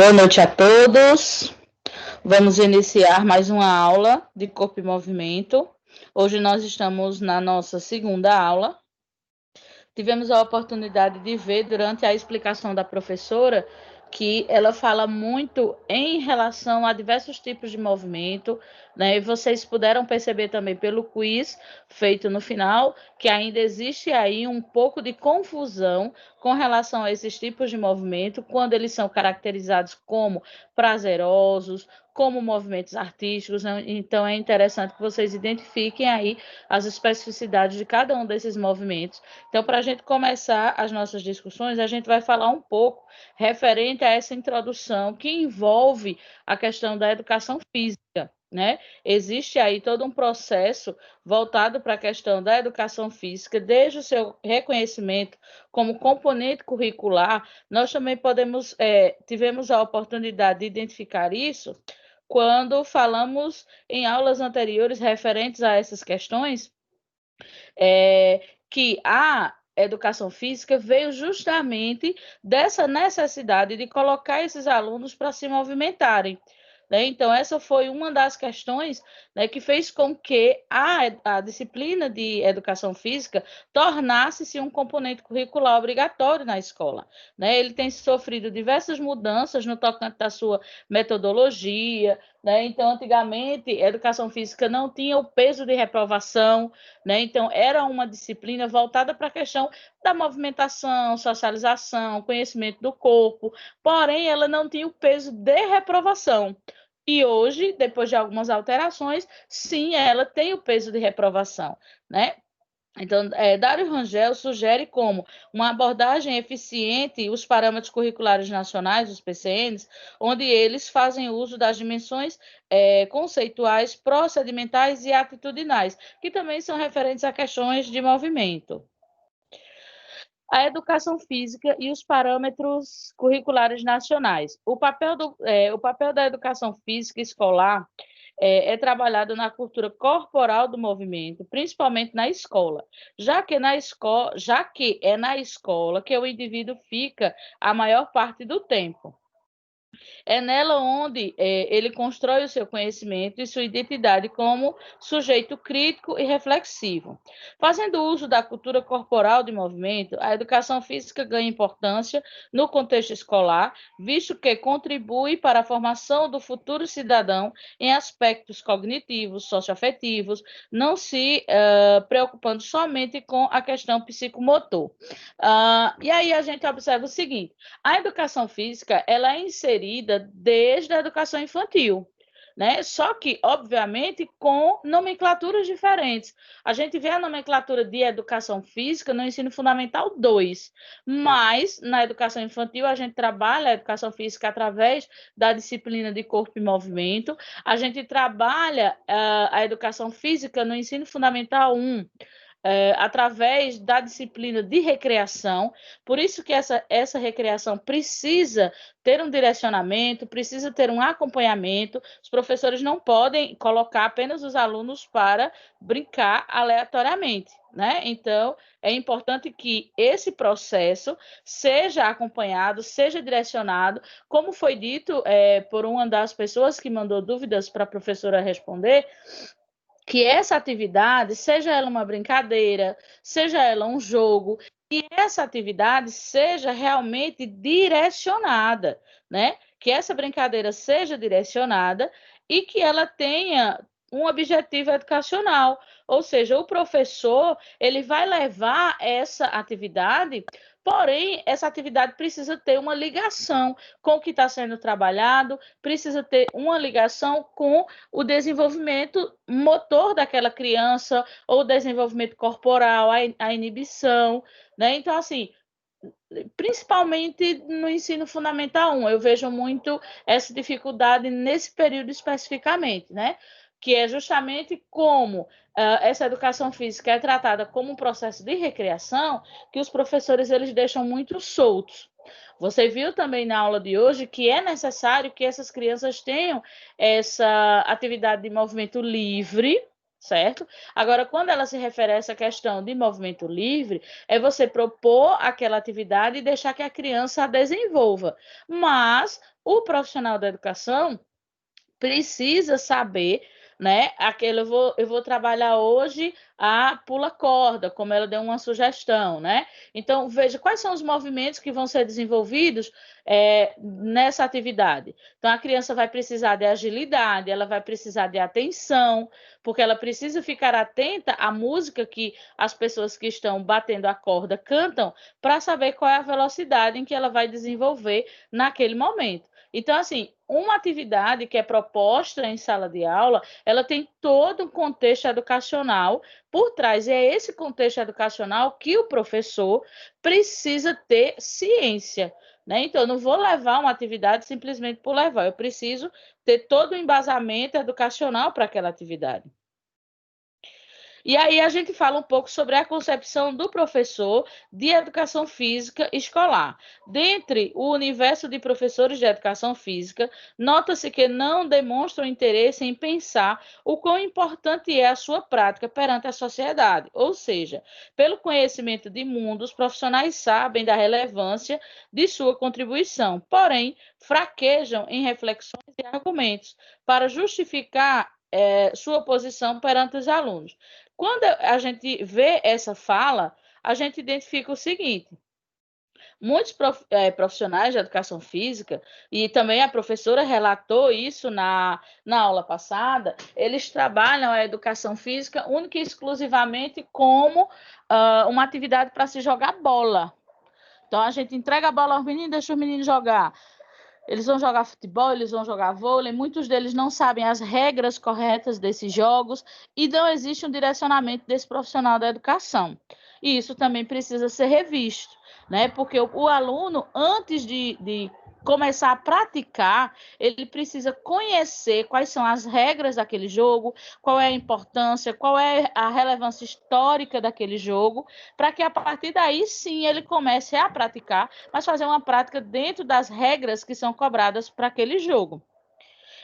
Boa noite a todos. Vamos iniciar mais uma aula de corpo e movimento. Hoje nós estamos na nossa segunda aula. Tivemos a oportunidade de ver durante a explicação da professora que ela fala muito em relação a diversos tipos de movimento, né? E vocês puderam perceber também pelo quiz feito no final que ainda existe aí um pouco de confusão com relação a esses tipos de movimento, quando eles são caracterizados como prazerosos, como movimentos artísticos. Então é interessante que vocês identifiquem aí as especificidades de cada um desses movimentos. Então, para a gente começar as nossas discussões, a gente vai falar um pouco referente a essa introdução que envolve a questão da educação física, né? Existe aí todo um processo voltado para a questão da educação física, desde o seu reconhecimento como componente curricular. Nós também tivemos a oportunidade de identificar isso quando falamos em aulas anteriores referentes a essas questões, que a educação física veio justamente dessa necessidade de colocar esses alunos para se movimentarem. Né? Então, essa foi uma das questões, né, que fez com que a disciplina de educação física tornasse-se um componente curricular obrigatório na escola. Né? Ele tem sofrido diversas mudanças no tocante da sua metodologia. Né? Então, antigamente, a educação física não tinha o peso de reprovação, né? Então, era uma disciplina voltada para a questão da movimentação, socialização, conhecimento do corpo, porém, ela não tinha o peso de reprovação. E hoje, depois de algumas alterações, sim, ela tem o peso de reprovação, né? Então, Dário Rangel sugere como uma abordagem eficiente os parâmetros curriculares nacionais, os PCNs, onde eles fazem uso das dimensões conceituais, procedimentais e atitudinais, que também são referentes a questões de movimento. A educação física e os parâmetros curriculares nacionais. O papel da educação física escolar é trabalhado na cultura corporal do movimento, principalmente na escola, já que é na escola que o indivíduo fica a maior parte do tempo. É nela onde ele constrói o seu conhecimento e sua identidade como sujeito crítico e reflexivo. Fazendo uso da cultura corporal de movimento, a educação física ganha importância no contexto escolar, visto que contribui para a formação do futuro cidadão em aspectos cognitivos, socioafetivos, não se preocupando somente com a questão psicomotor. E aí a gente observa o seguinte: a educação física ela é inserida desde a educação infantil, né? Só que, obviamente, com nomenclaturas diferentes. A gente vê a nomenclatura de educação física no ensino fundamental 2, mas na educação infantil a gente trabalha a educação física através da disciplina de corpo e movimento, a gente trabalha a educação física no ensino fundamental 1, através da disciplina de recreação. Por isso que essa recreação precisa ter um direcionamento, precisa ter um acompanhamento. Os professores não podem colocar apenas os alunos para brincar aleatoriamente, né? Então, é importante que esse processo seja acompanhado, seja direcionado, como foi dito por uma das pessoas que mandou dúvidas para a professora responder, que essa atividade, seja ela uma brincadeira, seja ela um jogo, que essa atividade seja realmente direcionada, né? Que essa brincadeira seja direcionada e que ela tenha um objetivo educacional, ou seja, o professor ele vai levar essa atividade, porém essa atividade precisa ter uma ligação com o que está sendo trabalhado, precisa ter uma ligação com o desenvolvimento motor daquela criança, ou o desenvolvimento corporal, a inibição, né? Então, assim, principalmente no ensino fundamental 1, eu vejo muito essa dificuldade nesse período especificamente, né? Que é justamente como essa educação física é tratada como um processo de recreação, que os professores eles deixam muito soltos. Você viu também na aula de hoje que é necessário que essas crianças tenham essa atividade de movimento livre, certo? Agora, quando ela se refere a essa questão de movimento livre, é você propor aquela atividade e deixar que a criança a desenvolva. Mas o profissional da educação precisa saber, né? Eu vou trabalhar hoje a pula corda, como ela deu uma sugestão, né? Então, veja quais são os movimentos que vão ser desenvolvidos nessa atividade. Então, a criança vai precisar de agilidade, ela vai precisar de atenção, porque ela precisa ficar atenta à música que as pessoas que estão batendo a corda cantam, para saber qual é a velocidade em que ela vai desenvolver naquele momento. Então, assim, uma atividade que é proposta em sala de aula, ela tem todo um contexto educacional por trás. E é esse contexto educacional que o professor precisa ter ciência. Né? Então, eu não vou levar uma atividade simplesmente por levar, eu preciso ter todo o embasamento educacional para aquela atividade. E aí a gente fala um pouco sobre a concepção do professor de educação física escolar. Dentre o universo de professores de educação física, nota-se que não demonstram interesse em pensar o quão importante é a sua prática perante a sociedade. Ou seja, pelo conhecimento de mundo, os profissionais sabem da relevância de sua contribuição, porém, fraquejam em reflexões e argumentos para justificar sua posição perante os alunos. Quando a gente vê essa fala, a gente identifica o seguinte: muitos profissionais de educação física, e também a professora relatou isso na aula passada, eles trabalham a educação física única e exclusivamente como uma atividade para se jogar bola. Então, a gente entrega a bola aos meninos, deixa os meninos jogar. Eles vão jogar futebol, eles vão jogar vôlei, muitos deles não sabem as regras corretas desses jogos e não existe um direcionamento desse profissional da educação. E isso também precisa ser revisto, né? Porque o aluno, antes de começar a praticar, ele precisa conhecer quais são as regras daquele jogo, qual é a importância, qual é a relevância histórica daquele jogo, para que a partir daí sim ele comece a praticar, mas fazer uma prática dentro das regras que são cobradas para aquele jogo.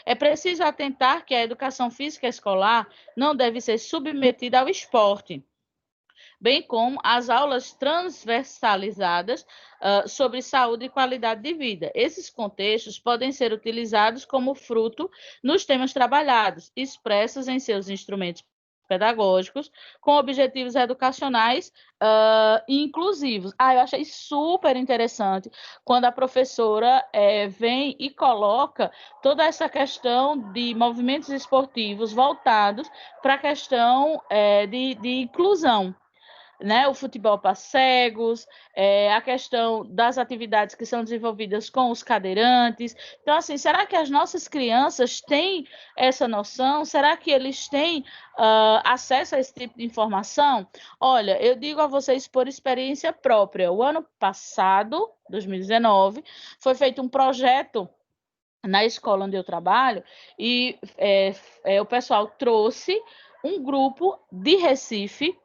É preciso atentar que a educação física escolar não deve ser submetida ao esporte, bem como as aulas transversalizadas sobre saúde e qualidade de vida. Esses contextos podem ser utilizados como fruto nos temas trabalhados, expressos em seus instrumentos pedagógicos, com objetivos educacionais e inclusivos. Eu achei super interessante quando a professora vem e coloca toda essa questão de movimentos esportivos voltados para a questão de inclusão, né? O futebol para cegos, a questão das atividades que são desenvolvidas com os cadeirantes. Então, assim, será que as nossas crianças têm essa noção? Será que eles têm acesso a esse tipo de informação? Olha, eu digo a vocês por experiência própria. O ano passado, 2019, foi feito um projeto na escola onde eu trabalho e o pessoal trouxe um grupo de Recife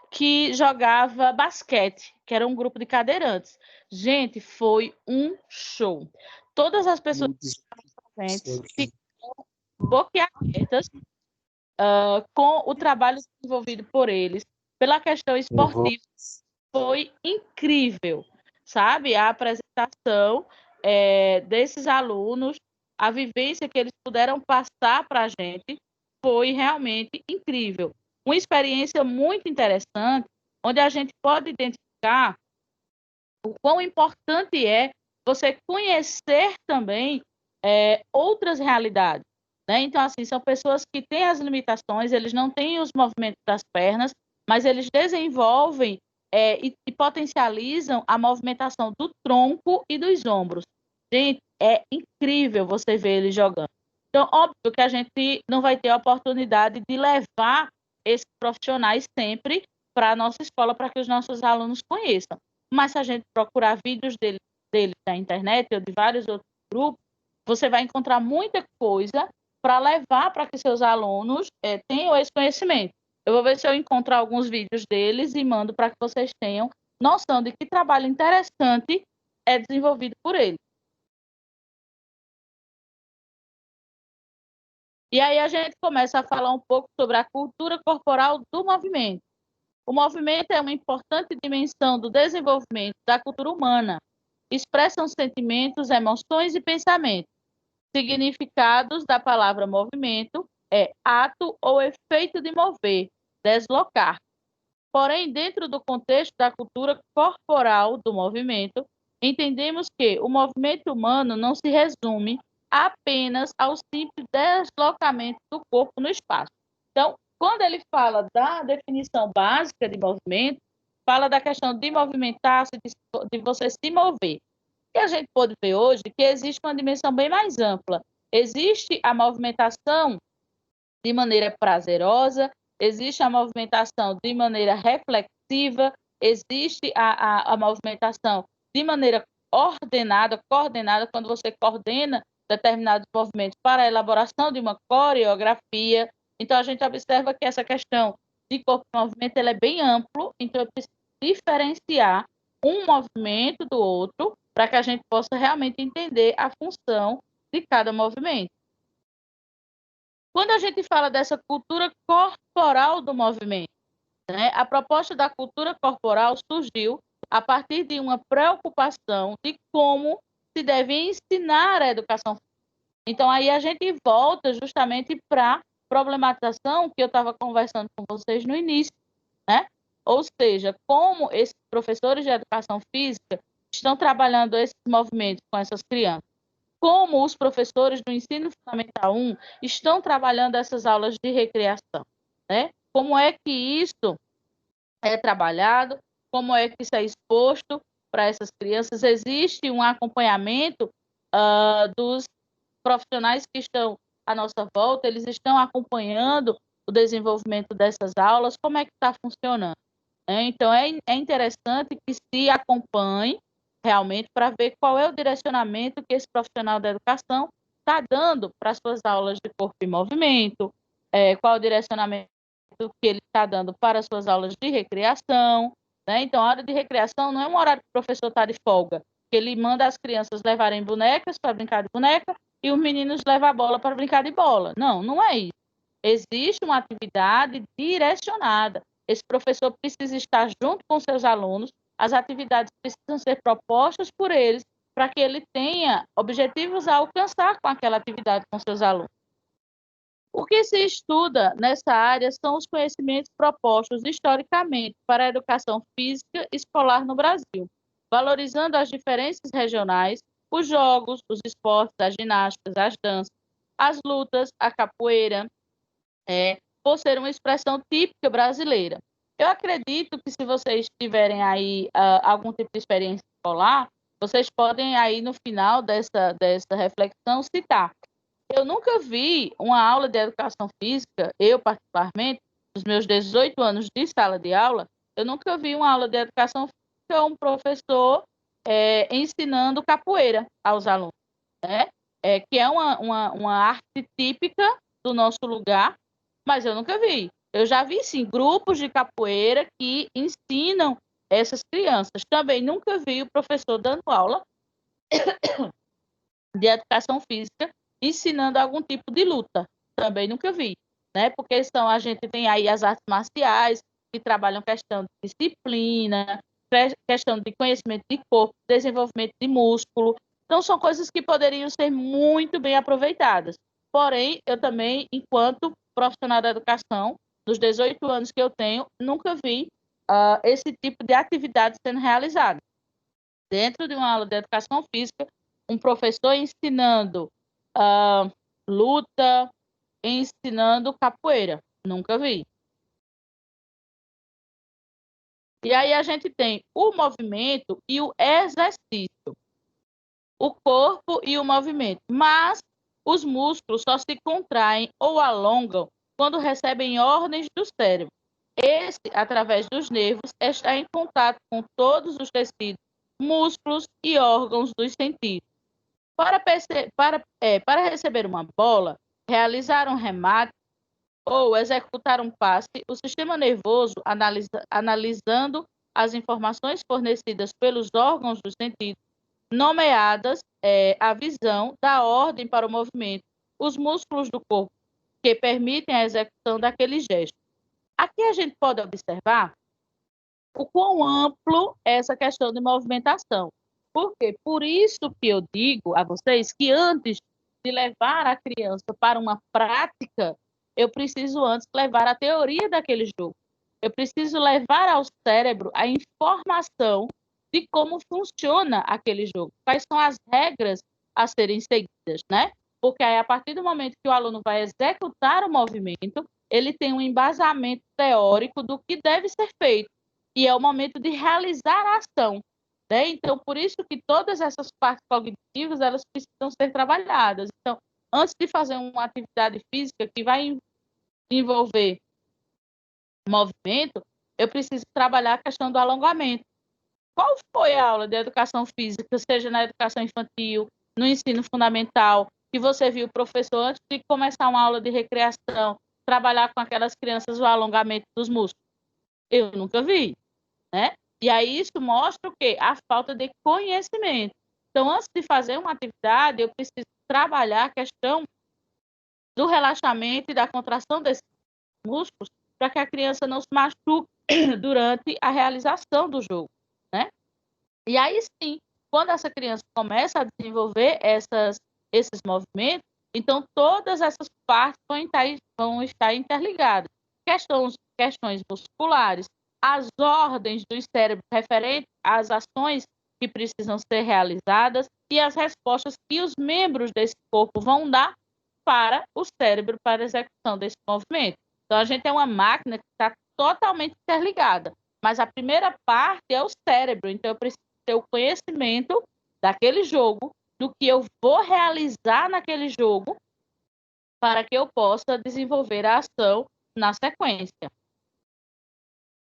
que jogava basquete, que era um grupo de cadeirantes. Gente, foi um show. Todas as pessoas presentes ficaram boquiabertas com o trabalho desenvolvido por eles, pela questão esportiva. Foi incrível, sabe? A apresentação desses alunos, a vivência que eles puderam passar para a gente foi realmente incrível. Uma experiência muito interessante, onde a gente pode identificar o quão importante é você conhecer também outras realidades. Né? Então, assim, são pessoas que têm as limitações, eles não têm os movimentos das pernas, mas eles desenvolvem e potencializam a movimentação do tronco e dos ombros. Gente, é incrível você ver eles jogando. Então, óbvio que a gente não vai ter a oportunidade de levar esses profissionais sempre para a nossa escola, para que os nossos alunos conheçam. Mas se a gente procurar vídeos deles na internet ou de vários outros grupos, você vai encontrar muita coisa para levar para que seus alunos tenham esse conhecimento. Eu vou ver se eu encontro alguns vídeos deles e mando para que vocês tenham noção de que trabalho interessante é desenvolvido por eles. E aí a gente começa a falar um pouco sobre a cultura corporal do movimento. O movimento é uma importante dimensão do desenvolvimento da cultura humana. Expressam sentimentos, emoções e pensamentos. Significados da palavra movimento é ato ou efeito de mover, deslocar. Porém, dentro do contexto da cultura corporal do movimento, entendemos que o movimento humano não se resume apenas ao simples deslocamento do corpo no espaço. Então, quando ele fala da definição básica de movimento, fala da questão de movimentar-se, de você se mover. E a gente pode ver hoje que existe uma dimensão bem mais ampla. Existe a movimentação de maneira prazerosa, existe a movimentação de maneira reflexiva, existe a movimentação de maneira ordenada, coordenada, quando você coordena determinados movimentos para a elaboração de uma coreografia. Então, a gente observa que essa questão de corpo e movimento ela é bem amplo, então eu preciso diferenciar um movimento do outro para que a gente possa realmente entender a função de cada movimento. Quando a gente fala dessa cultura corporal do movimento, né, a proposta da cultura corporal surgiu a partir de uma preocupação de como se deve ensinar a educação física. Então, aí a gente volta justamente para a problematização que eu estava conversando com vocês no início, né? Ou seja, como esses professores de educação física estão trabalhando esses movimentos com essas crianças. Como os professores do ensino fundamental 1 estão trabalhando essas aulas de recreação, né? Como é que isso é trabalhado, como é que isso é exposto para essas crianças? Existe um acompanhamento dos profissionais que estão à nossa volta, eles estão acompanhando o desenvolvimento dessas aulas, como é que está funcionando? Então, é interessante que se acompanhe realmente para ver qual é o direcionamento que esse profissional da educação está dando para as suas aulas de corpo e movimento, qual é o direcionamento que ele está dando para as suas aulas de recreação, né? Então, a hora de recreação não é um horário que o professor está de folga, que ele manda as crianças levarem bonecas para brincar de boneca e os meninos levam a bola para brincar de bola. Não, não é isso. Existe uma atividade direcionada. Esse professor precisa estar junto com seus alunos, as atividades precisam ser propostas por eles para que ele tenha objetivos a alcançar com aquela atividade com seus alunos. O que se estuda nessa área são os conhecimentos propostos historicamente para a educação física escolar no Brasil, valorizando as diferenças regionais, os jogos, os esportes, as ginásticas, as danças, as lutas, a capoeira, por ser uma expressão típica brasileira. Eu acredito que se vocês tiverem aí algum tipo de experiência escolar, vocês podem aí no final dessa reflexão citar. Eu nunca vi uma aula de educação física, eu particularmente, nos meus 18 anos de sala de aula, eu nunca vi uma aula de educação física, um professor ensinando capoeira aos alunos, né? Que é uma arte típica do nosso lugar, mas eu nunca vi. Eu já vi, sim, grupos de capoeira que ensinam essas crianças. Também nunca vi o professor dando aula de educação física ensinando algum tipo de luta. Também nunca vi, né? Porque a gente tem aí as artes marciais que trabalham questão de disciplina, questão de conhecimento de corpo, desenvolvimento de músculo. Então, são coisas que poderiam ser muito bem aproveitadas. Porém, eu também, enquanto profissional da educação, nos 18 anos que eu tenho, nunca vi esse tipo de atividade sendo realizada. Dentro de uma aula de educação física, um professor ensinando luta, ensinando capoeira. Nunca vi. E aí a gente tem o movimento e o exercício. O corpo e o movimento. Mas os músculos só se contraem ou alongam quando recebem ordens do cérebro. Esse, através dos nervos, está em contato com todos os tecidos, músculos e órgãos dos sentidos. Para receber uma bola, realizar um remate ou executar um passe, o sistema nervoso, analisando as informações fornecidas pelos órgãos dos sentidos, nomeadas a visão, dá ordem para o movimento. Os músculos do corpo que permitem a execução daquele gesto. Aqui a gente pode observar o quão amplo é essa questão de movimentação. Por quê? Por isso que eu digo a vocês que antes de levar a criança para uma prática, eu preciso antes levar a teoria daquele jogo. Eu preciso levar ao cérebro a informação de como funciona aquele jogo, quais são as regras a serem seguidas, né? Porque aí, a partir do momento que o aluno vai executar o movimento, ele tem um embasamento teórico do que deve ser feito, e é o momento de realizar a ação, né? Então, por isso que todas essas partes cognitivas, elas precisam ser trabalhadas. Então, antes de fazer uma atividade física que vai envolver movimento, eu preciso trabalhar a questão do alongamento. Qual foi a aula de educação física, seja na educação infantil, no ensino fundamental, que você viu o professor, antes de começar uma aula de recreação, trabalhar com aquelas crianças o alongamento dos músculos? Eu nunca vi, né? E aí isso mostra o quê? A falta de conhecimento. Então, antes de fazer uma atividade, eu preciso trabalhar a questão do relaxamento e da contração desses músculos para que a criança não se machuque durante a realização do jogo, né? E aí sim, quando essa criança começa a desenvolver esses movimentos, então todas essas partes vão estar interligadas. Questões musculares, as ordens do cérebro referentes às ações que precisam ser realizadas e as respostas que os membros desse corpo vão dar para o cérebro, para a execução desse movimento. Então, a gente é uma máquina que está totalmente interligada, mas a primeira parte é o cérebro, então eu preciso ter o conhecimento daquele jogo, do que eu vou realizar naquele jogo, para que eu possa desenvolver a ação na sequência.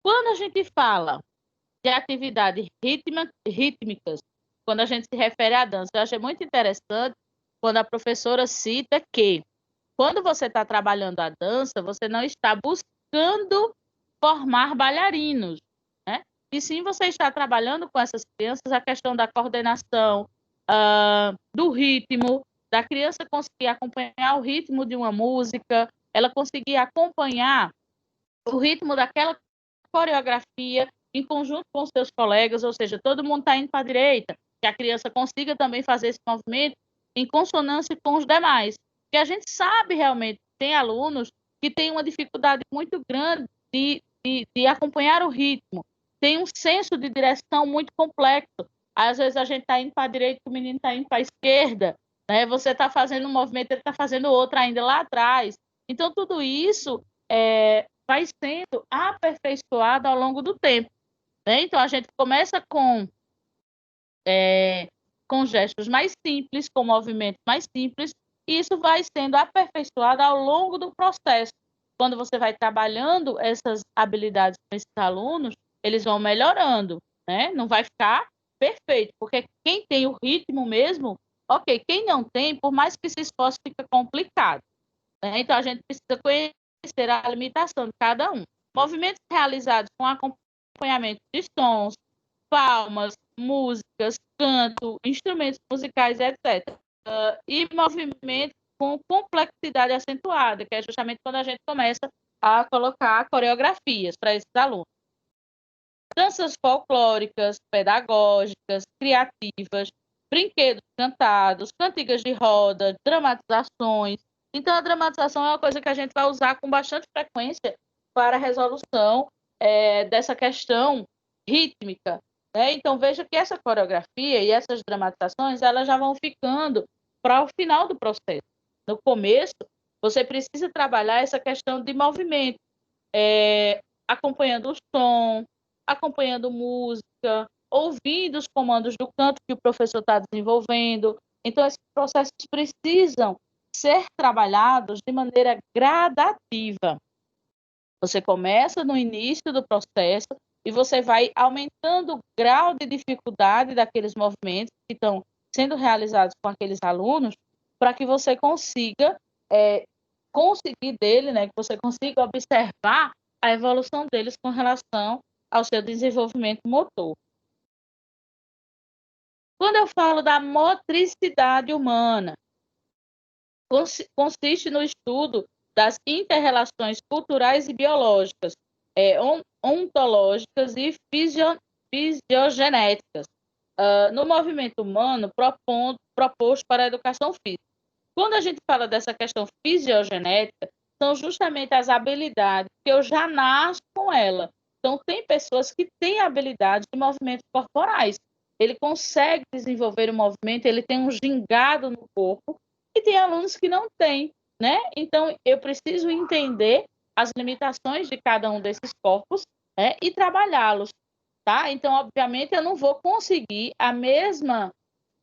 Quando a gente fala de atividades rítmicas, quando a gente se refere à dança, eu achei muito interessante quando a professora cita que quando você está trabalhando a dança, você não está buscando formar bailarinos, né? E sim, você está trabalhando com essas crianças a questão da coordenação, do ritmo, da criança conseguir acompanhar o ritmo de uma música, ela conseguir acompanhar o ritmo daquela coreografia em conjunto com os seus colegas, ou seja, todo mundo está indo para a direita, que a criança consiga também fazer esse movimento em consonância com os demais. Porque a gente sabe realmente, tem alunos que têm uma dificuldade muito grande de acompanhar o ritmo, tem um senso de direção muito complexo. Às vezes a gente está indo para a direita, o menino está indo para a esquerda, né? Você está fazendo um movimento, ele está fazendo outro ainda lá atrás. Então, tudo isso vai sendo aperfeiçoado ao longo do tempo, né? Então, a gente começa com gestos mais simples, com movimentos mais simples, e isso vai sendo aperfeiçoado ao longo do processo. Quando você vai trabalhando essas habilidades com esses alunos, eles vão melhorando, né? Não vai ficar perfeito, porque quem tem o ritmo mesmo, ok, quem não tem, por mais que se esforce, fica complicado, né? Então, a gente precisa conhecer a limitação de cada um. Movimentos realizados com acompanhamento de sons, palmas, músicas, canto, instrumentos musicais, etc. E movimentos com complexidade acentuada, que é justamente quando a gente começa a colocar coreografias para esses alunos. Danças folclóricas, pedagógicas, criativas, brinquedos cantados, cantigas de roda, dramatizações. Então, a dramatização é uma coisa que a gente vai usar com bastante frequência para a resolução dessa questão rítmica, né? Então, veja que essa coreografia e essas dramatizações, elas já vão ficando para o final do processo. No começo, você precisa trabalhar essa questão de movimento, acompanhando o som, acompanhando música, ouvindo os comandos do canto que o professor está desenvolvendo. Então, esses processos precisam ser trabalhados de maneira gradativa. Você começa no início do processo e você vai aumentando o grau de dificuldade daqueles movimentos que estão sendo realizados com aqueles alunos, para que você consiga conseguir dele, né, que você consiga observar a evolução deles com relação ao seu desenvolvimento motor. Quando eu falo da motricidade humana, consiste no estudo das inter-relações culturais e biológicas, ontológicas e fisiogenéticas, no movimento humano proposto para a educação física. Quando a gente fala dessa questão fisiogenética, são justamente as habilidades que eu já nasço com ela. Então, tem pessoas que têm habilidade de movimentos corporais. Ele consegue desenvolver o movimento, ele tem um gingado no corpo, e tem alunos que não têm, né? Então, eu preciso entender as limitações de cada um desses corpos, né, e trabalhá-los, tá? Então, obviamente, eu não vou conseguir a mesma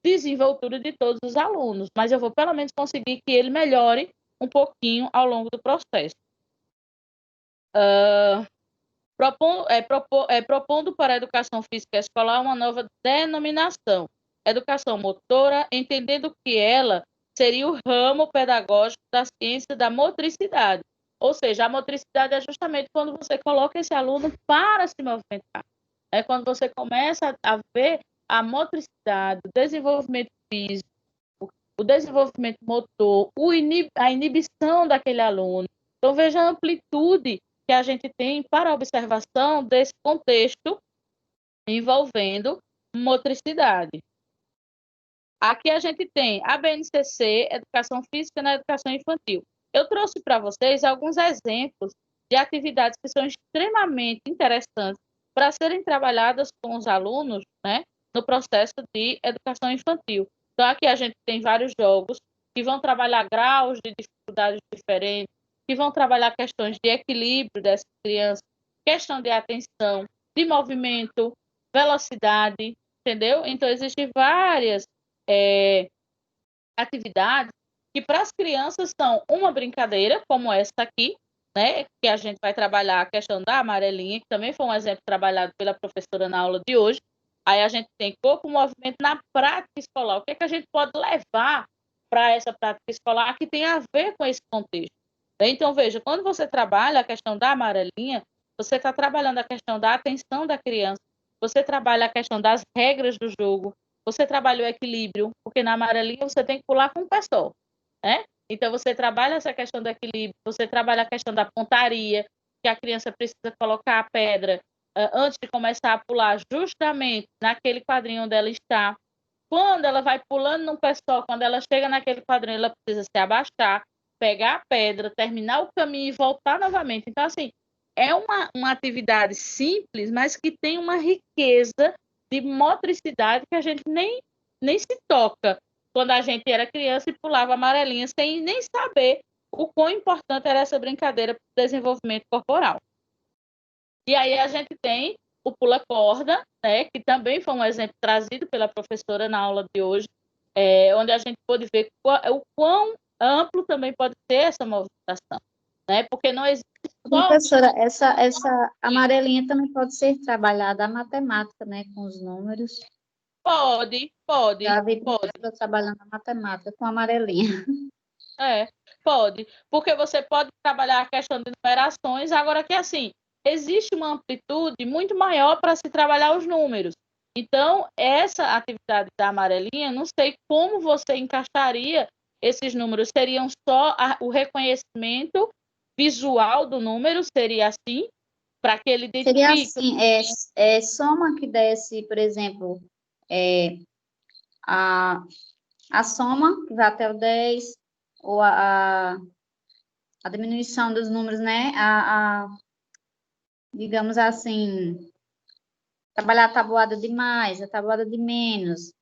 desenvoltura de todos os alunos, mas eu vou pelo menos conseguir que ele melhore um pouquinho ao longo do processo. Propondo para a educação física escolar uma nova denominação, educação motora, entendendo que ela seria o ramo pedagógico da ciência da motricidade. Ou seja, a motricidade é justamente quando você coloca esse aluno para se movimentar. É quando você começa a ver a motricidade, o desenvolvimento físico, o desenvolvimento motor, a inibição daquele aluno. Então, veja a amplitude que a gente tem para a observação desse contexto envolvendo motricidade. Aqui a gente tem a BNCC, Educação Física na Educação Infantil. Eu trouxe para vocês alguns exemplos de atividades que são extremamente interessantes para serem trabalhadas com os alunos, né, no processo de educação infantil. Então, aqui a gente tem vários jogos que vão trabalhar graus de dificuldades diferentes, que vão trabalhar questões de equilíbrio dessas crianças, questão de atenção, de movimento, velocidade, entendeu? Então, existem várias atividades que para as crianças são uma brincadeira, como essa aqui, né, que a gente vai trabalhar a questão da amarelinha, que também foi um exemplo trabalhado pela professora na aula de hoje. Aí a gente tem corpo, movimento na prática escolar. O que é que a gente pode levar para essa prática escolar que tem a ver com esse contexto? Então, veja, quando você trabalha a questão da amarelinha, você está trabalhando a questão da atenção da criança, você trabalha a questão das regras do jogo, você trabalha o equilíbrio, porque na amarelinha você tem que pular com o pé só, né? Então, você trabalha essa questão do equilíbrio, você trabalha a questão da pontaria, que a criança precisa colocar a pedra antes de começar a pular, justamente naquele quadrinho onde ela está. Quando ela vai pulando no pé só, quando ela chega naquele quadrinho, ela precisa se abaixar, pegar a pedra, terminar o caminho e voltar novamente. Então, assim, é uma atividade simples, mas que tem uma riqueza de motricidade que a gente nem se toca quando a gente era criança e pulava amarelinha sem nem saber o quão importante era essa brincadeira para o desenvolvimento corporal. E aí a gente tem o pula-corda, né, que também foi um exemplo trazido pela professora na aula de hoje, onde a gente pôde ver o quão amplo também pode ser essa movimentação, né, porque não existe só... Professora, essa amarelinha também pode ser trabalhada a matemática, né, com os números. Pode. Já vi professora trabalhando a matemática com amarelinha. Pode, porque você pode trabalhar a questão de numerações, agora que assim, existe uma amplitude muito maior para se trabalhar os números. Então, essa atividade da amarelinha, não sei como você encaixaria esses números, seriam só o reconhecimento visual do número, seria assim, para que ele identifique... Seria assim, soma que desse, por exemplo, a soma, que vai até o 10, ou a diminuição dos números, né? Digamos assim, trabalhar a tabuada de mais, a tabuada de menos,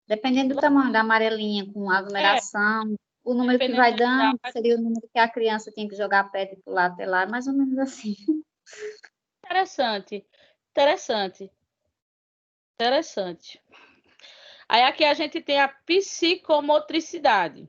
dependendo do tamanho da amarelinha, com aglomeração, o número que vai dando seria o número que a criança tem que jogar a pedra e pular até lá, mais ou menos assim. Interessante. Aí aqui a gente tem a psicomotricidade.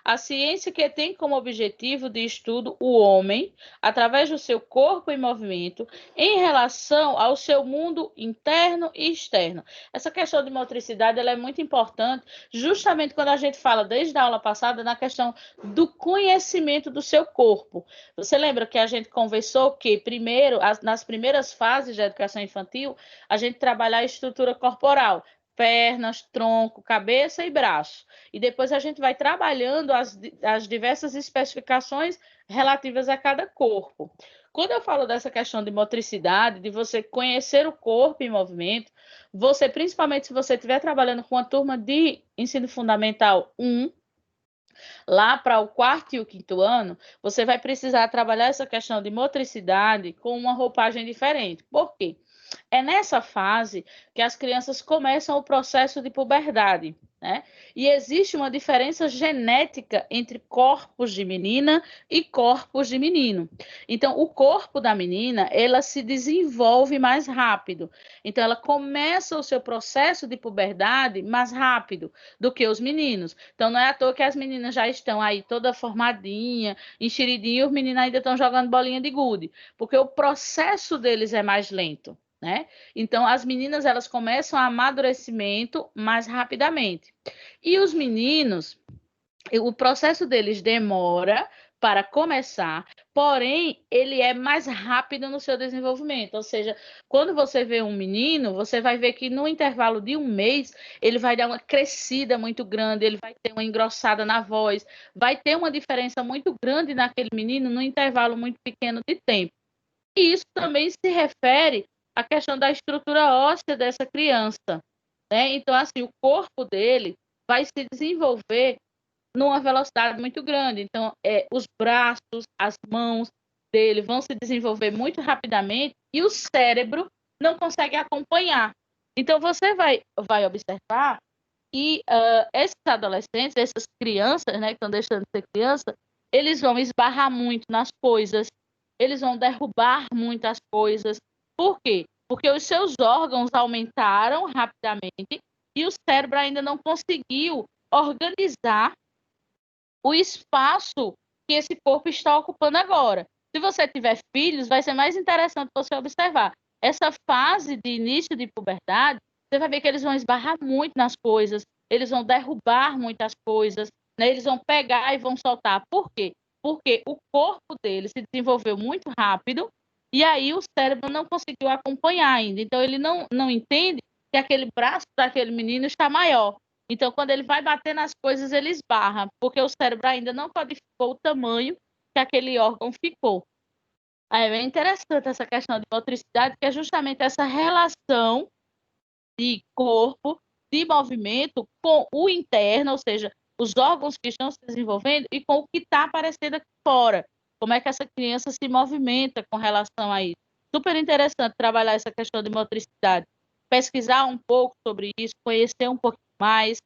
A ciência que tem como objetivo de estudo o homem, através do seu corpo em movimento, em relação ao seu mundo interno e externo. Essa questão de motricidade ela é muito importante, justamente quando a gente fala, desde a aula passada, na questão do conhecimento do seu corpo. Você lembra que a gente conversou que, primeiro, nas primeiras fases da educação infantil, a gente trabalha a estrutura corporal, pernas, tronco, cabeça e braço. E depois a gente vai trabalhando as diversas especificações relativas a cada corpo. Quando eu falo dessa questão de motricidade, de você conhecer o corpo em movimento, você, principalmente se você estiver trabalhando com uma turma de ensino fundamental 1, lá para o quarto e o quinto ano, você vai precisar trabalhar essa questão de motricidade com uma roupagem diferente. Por quê? É nessa fase que as crianças começam o processo de puberdade, né? E existe uma diferença genética entre corpos de menina e corpos de menino. Então, o corpo da menina, ela se desenvolve mais rápido. Então, ela começa o seu processo de puberdade mais rápido do que os meninos. Então, não é à toa que as meninas já estão aí toda formadinha, enxeridinha, e os meninos ainda estão jogando bolinha de gude, porque o processo deles é mais lento. Né? Então, as meninas elas começam a amadurecimento mais rapidamente. E os meninos, o processo deles demora para começar, porém, ele é mais rápido no seu desenvolvimento. Ou seja, quando você vê um menino, você vai ver que no intervalo de um mês, ele vai dar uma crescida muito grande, ele vai ter uma engrossada na voz, vai ter uma diferença muito grande naquele menino no intervalo muito pequeno de tempo. E isso também se refere à questão da estrutura óssea dessa criança, né? Então, assim, o corpo dele vai se desenvolver numa velocidade muito grande. Então, os braços, as mãos dele vão se desenvolver muito rapidamente e o cérebro não consegue acompanhar. Então, você vai observar que esses adolescentes, essas crianças, né, que estão deixando de ser criança, eles vão esbarrar muito nas coisas, eles vão derrubar muitas coisas. Por quê? Porque os seus órgãos aumentaram rapidamente e o cérebro ainda não conseguiu organizar o espaço que esse corpo está ocupando agora. Se você tiver filhos, vai ser mais interessante você observar. Essa fase de início de puberdade, você vai ver que eles vão esbarrar muito nas coisas, eles vão derrubar muitas coisas, né? Eles vão pegar e vão soltar. Por quê? Porque o corpo deles se desenvolveu muito rápido e aí o cérebro não conseguiu acompanhar ainda. Então, ele não entende que aquele braço daquele menino está maior. Então, quando ele vai bater nas coisas, ele esbarra, porque o cérebro ainda não codificou o tamanho que aquele órgão ficou. Aí é bem interessante essa questão de motricidade, que é justamente essa relação de corpo, de movimento com o interno, ou seja, os órgãos que estão se desenvolvendo e com o que está aparecendo aqui fora. Como é que essa criança se movimenta com relação a isso. Super interessante trabalhar essa questão de motricidade. Pesquisar um pouco sobre isso, conhecer um pouquinho mais.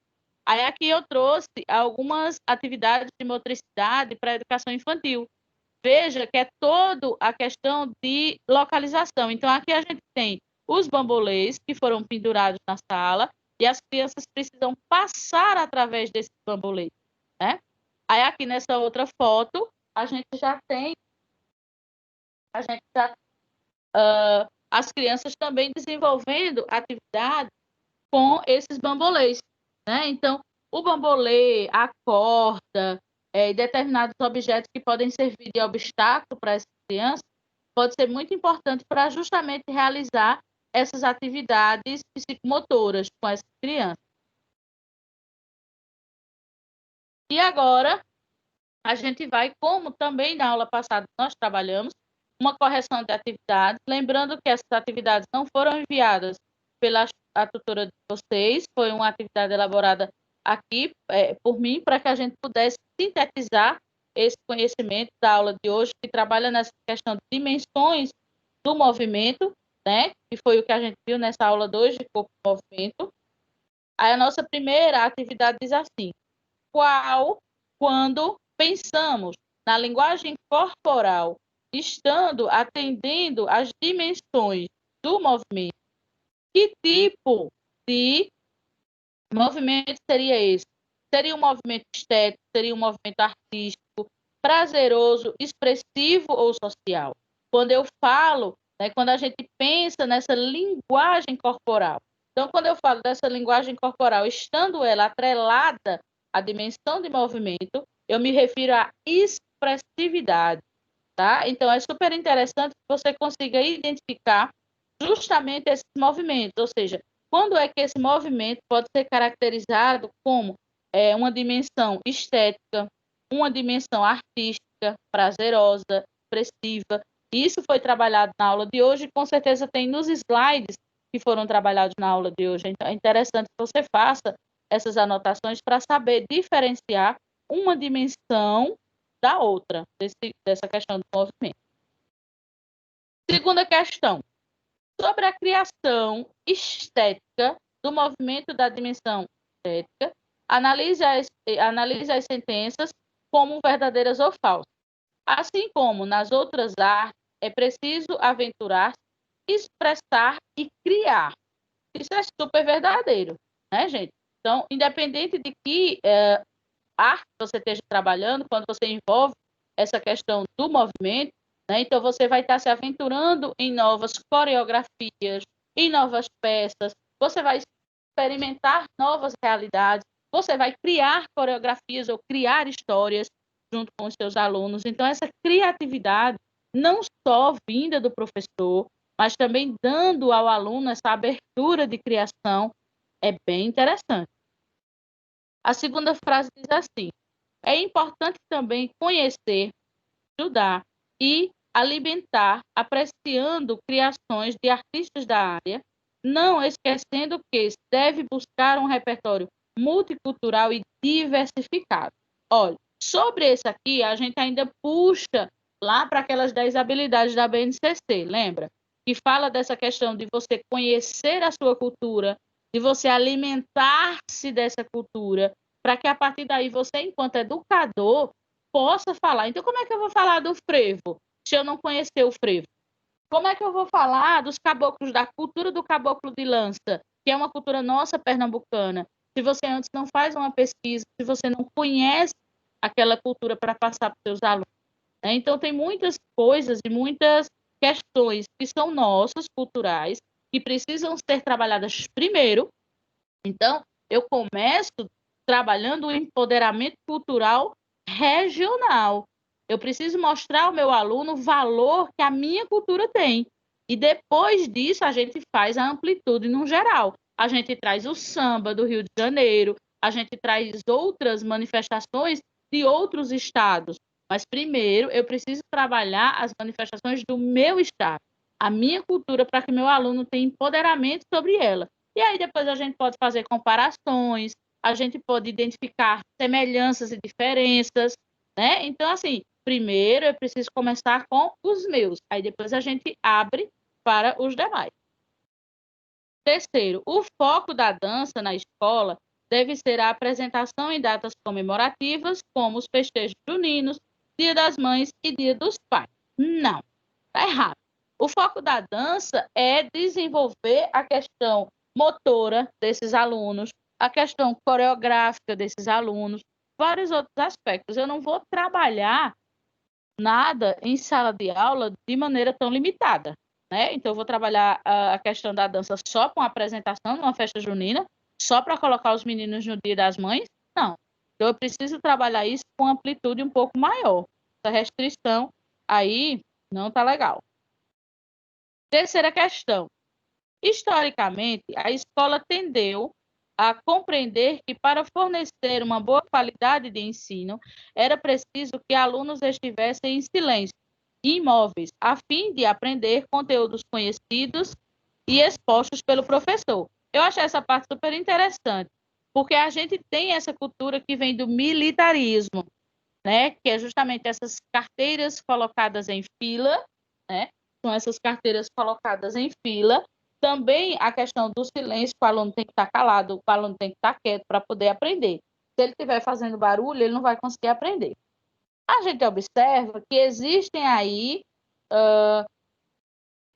Aí aqui eu trouxe algumas atividades de motricidade para a educação infantil. Veja que é toda a questão de localização. Então, aqui a gente tem os bambolês que foram pendurados na sala e as crianças precisam passar através desses bambolês, né? Aí aqui nessa outra foto, a gente já tem as crianças também desenvolvendo atividade com esses bambolês, né? Então, o bambolê, a corda, determinados objetos que podem servir de obstáculo para essa criança, pode ser muito importante para justamente realizar essas atividades psicomotoras com essa criança. E agora, a gente vai, como também na aula passada nós trabalhamos, uma correção de atividades, lembrando que essas atividades não foram enviadas pela a tutora de vocês, foi uma atividade elaborada aqui por mim, para que a gente pudesse sintetizar esse conhecimento da aula de hoje, que trabalha nessa questão de dimensões do movimento, né? Que foi o que a gente viu nessa aula 2 de corpo e movimento. Aí a nossa primeira atividade diz assim: quando pensamos na linguagem corporal, estando atendendo às dimensões do movimento, que tipo de movimento seria esse? Seria um movimento estético, seria um movimento artístico, prazeroso, expressivo ou social? Quando eu falo, né, quando a gente pensa nessa linguagem corporal. Então, quando eu falo dessa linguagem corporal, estando ela atrelada à dimensão de movimento, eu me refiro à expressividade, tá? Então, é super interessante que você consiga identificar justamente esses movimentos, ou seja, quando é que esse movimento pode ser caracterizado como uma dimensão estética, uma dimensão artística, prazerosa, expressiva. Isso foi trabalhado na aula de hoje e com certeza tem nos slides que foram trabalhados na aula de hoje. Então, é interessante que você faça essas anotações para saber diferenciar uma dimensão da outra, dessa questão do movimento. Segunda questão, sobre a criação estética do movimento da dimensão estética, analise as sentenças como verdadeiras ou falsas. Assim como nas outras artes, é preciso aventurar, expressar e criar. Isso é super verdadeiro, né, gente? Então, independente de que arte você esteja trabalhando, quando você envolve essa questão do movimento, né, então você vai estar se aventurando em novas coreografias, em novas peças, você vai experimentar novas realidades, você vai criar coreografias ou criar histórias junto com os seus alunos. Então, essa criatividade, não só vinda do professor, mas também dando ao aluno essa abertura de criação, é bem interessante. A segunda frase diz assim: é importante também conhecer, estudar e alimentar, apreciando criações de artistas da área, não esquecendo que se deve buscar um repertório multicultural e diversificado. Olha, sobre esse aqui, a gente ainda puxa lá para aquelas 10 habilidades da BNCC, lembra? Que fala dessa questão de você conhecer a sua cultura, de você alimentar-se dessa cultura, para que a partir daí você, enquanto educador, possa falar. Então, como é que eu vou falar do frevo, se eu não conhecer o frevo? Como é que eu vou falar dos caboclos, da cultura do caboclo de lança, que é uma cultura nossa pernambucana, se você antes não faz uma pesquisa, se você não conhece aquela cultura para passar para os seus alunos? Então, tem muitas coisas e muitas questões que são nossas, culturais, que precisam ser trabalhadas primeiro. Então, eu começo trabalhando o empoderamento cultural regional. Eu preciso mostrar ao meu aluno o valor que a minha cultura tem. E depois disso, a gente faz a amplitude no geral. A gente traz o samba do Rio de Janeiro, a gente traz outras manifestações de outros estados. Mas primeiro, eu preciso trabalhar as manifestações do meu estado, a minha cultura, para que meu aluno tenha empoderamento sobre ela. E aí depois a gente pode fazer comparações, a gente pode identificar semelhanças e diferenças, né? Então, assim, primeiro eu preciso começar com os meus, aí depois a gente abre para os demais. Terceiro, o foco da dança na escola deve ser a apresentação em datas comemorativas, como os festejos juninos, Dia das Mães e Dia dos Pais. Não, está errado. O foco da dança é desenvolver a questão motora desses alunos, a questão coreográfica desses alunos, vários outros aspectos. Eu não vou trabalhar nada em sala de aula de maneira tão limitada, né? Então, eu vou trabalhar a questão da dança só com a apresentação numa festa junina, só para colocar os meninos no Dia das Mães? Não. Então, eu preciso trabalhar isso com amplitude um pouco maior. Essa restrição aí não está legal. Terceira questão. Historicamente, a escola tendeu a compreender que para fornecer uma boa qualidade de ensino, era preciso que alunos estivessem em silêncio e imóveis, a fim de aprender conteúdos conhecidos e expostos pelo professor. Eu achei essa parte super interessante, porque a gente tem essa cultura que vem do militarismo, né? Que é justamente essas carteiras colocadas em fila, né? São essas carteiras colocadas em fila. Também a questão do silêncio, o aluno tem que estar calado, o aluno tem que estar quieto para poder aprender. Se ele estiver fazendo barulho, ele não vai conseguir aprender. A gente observa que existem aí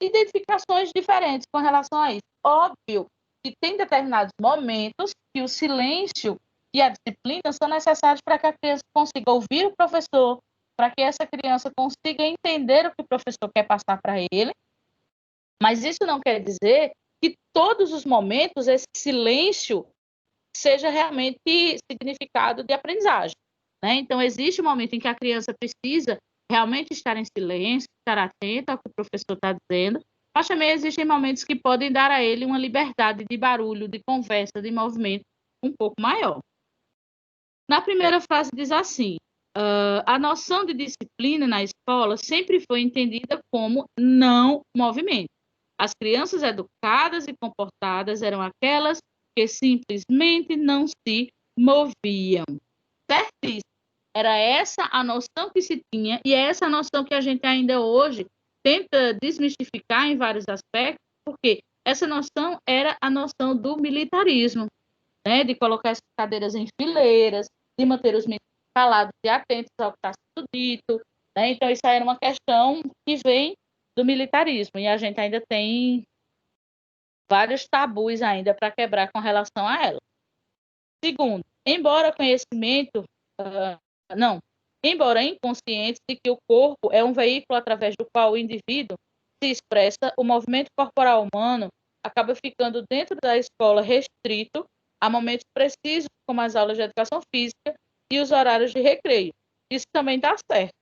identificações diferentes com relação a isso. Óbvio que tem determinados momentos que o silêncio e a disciplina são necessários para que a criança consiga ouvir o professor, para que essa criança consiga entender o que o professor quer passar para ele. Mas isso não quer dizer que todos os momentos esse silêncio seja realmente significado de aprendizagem, né? Então, existe um momento em que a criança precisa realmente estar em silêncio, estar atenta ao que o professor está dizendo, Mas também existem momentos que podem dar a ele uma liberdade de barulho, de conversa, de movimento um pouco maior. Na primeira frase diz assim: a noção de disciplina na escola sempre foi entendida como não movimento. As crianças educadas e comportadas eram aquelas que simplesmente não se moviam. Certíssimo. Era essa a noção que se tinha, e é essa a noção que a gente ainda hoje tenta desmistificar em vários aspectos, porque essa noção era a noção do militarismo, né? De colocar as cadeiras em fileiras, de manter os meninos calados e atentos ao que está sendo dito, né? Então, isso aí era uma questão que vem do militarismo, e a gente ainda tem vários tabus ainda para quebrar com relação a ela. Segundo, embora conhecimento, não, embora inconsciente de que o corpo é um veículo através do qual o indivíduo se expressa, o movimento corporal humano acaba ficando dentro da escola restrito a momentos precisos, como as aulas de educação física e os horários de recreio. Isso também está certo.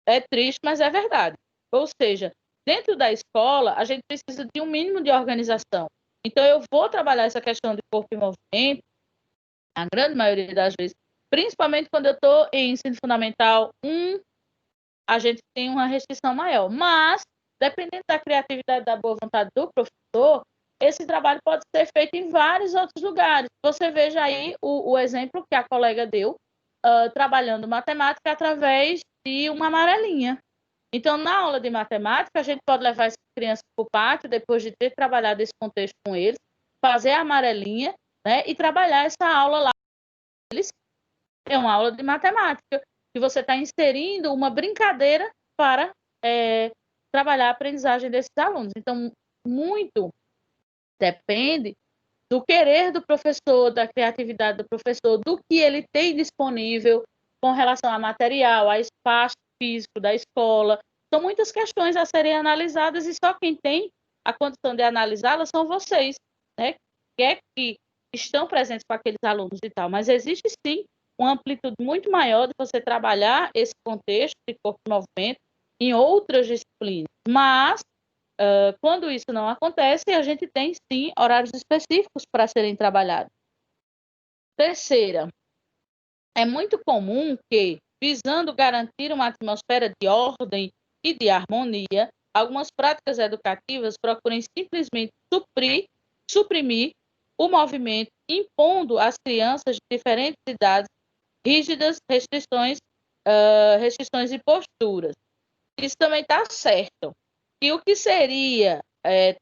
É triste, mas é verdade. Ou seja, dentro da escola, a gente precisa de um mínimo de organização. Então, eu vou trabalhar essa questão de corpo e movimento, a grande maioria das vezes, principalmente quando eu estou em ensino fundamental 1, a gente tem uma restrição maior. Mas, dependendo da criatividade, da boa vontade do professor, esse trabalho pode ser feito em vários outros lugares. Você veja aí o exemplo que a colega deu, trabalhando matemática através de uma amarelinha. Então, na aula de matemática, a gente pode levar as crianças para o pátio, depois de ter trabalhado esse contexto com eles, fazer a amarelinha, né, e trabalhar essa aula lá. É uma aula de matemática, que você está inserindo uma brincadeira para trabalhar a aprendizagem desses alunos. Então, muito depende do querer do professor, da criatividade do professor, do que ele tem disponível com relação a material, a espaço físico da escola. São muitas questões a serem analisadas e só quem tem a condição de analisá-las são vocês, né? Que estão presentes com aqueles alunos e tal. Mas existe sim uma amplitude muito maior de você trabalhar esse contexto de corpo e movimento em outras disciplinas. Mas quando isso não acontece, a gente tem, sim, horários específicos para serem trabalhados. Terceira, é muito comum que, visando garantir uma atmosfera de ordem e de harmonia, algumas práticas educativas procurem simplesmente suprimir o movimento, impondo às crianças de diferentes idades rígidas restrições e posturas. Isso também está certo. E o que seria,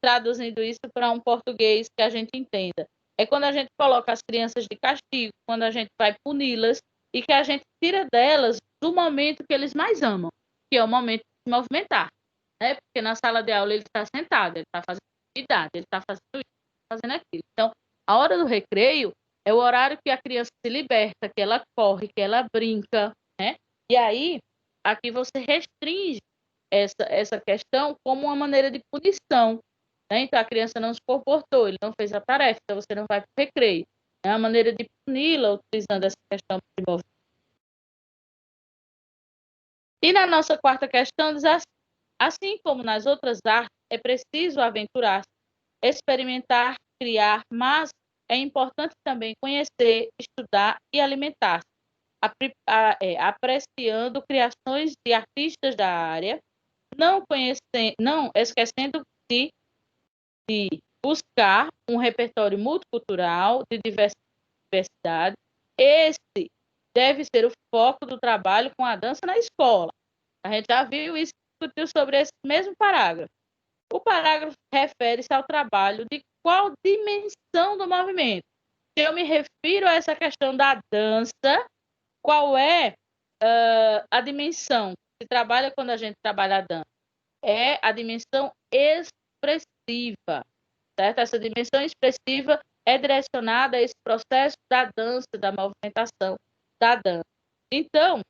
traduzindo isso para um português que a gente entenda, é quando a gente coloca as crianças de castigo, quando a gente vai puni-las e que a gente tira delas do momento que eles mais amam, que é o momento de se movimentar. Né? Porque na sala de aula ele está sentado, ele está fazendo atividade, ele está fazendo isso, fazendo aquilo. Então, a hora do recreio é o horário que a criança se liberta, que ela corre, que ela brinca, né? E aí, aqui você restringe essa questão como uma maneira de punição. Né? Então, a criança não se comportou, ele não fez a tarefa, então você não vai para o recreio. É uma maneira de puni-la utilizando essa questão de movimento. E na nossa quarta questão diz assim como nas outras artes, é preciso aventurar-se, experimentar, criar, mas é importante também conhecer, estudar e alimentar-se, apreciando criações de artistas da área, não esquecendo de buscar um repertório multicultural de diversidade. Esse deve ser o foco do trabalho com a dança na escola. A gente já viu isso, discutiu sobre esse mesmo parágrafo. O parágrafo refere-se ao trabalho de qual dimensão do movimento. Se eu me refiro a essa questão da dança, qual é a dimensão que se trabalha quando a gente trabalha a dança? É a dimensão expressiva, certo? Essa dimensão expressiva é direcionada a esse processo da dança, da movimentação da dança. Então,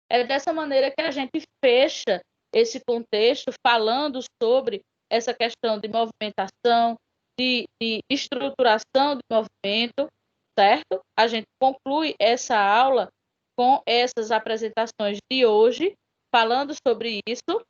é dessa maneira que a gente fecha esse contexto falando sobre essa questão de movimentação, de estruturação de movimento, certo? A gente conclui essa aula com essas apresentações de hoje, falando sobre isso,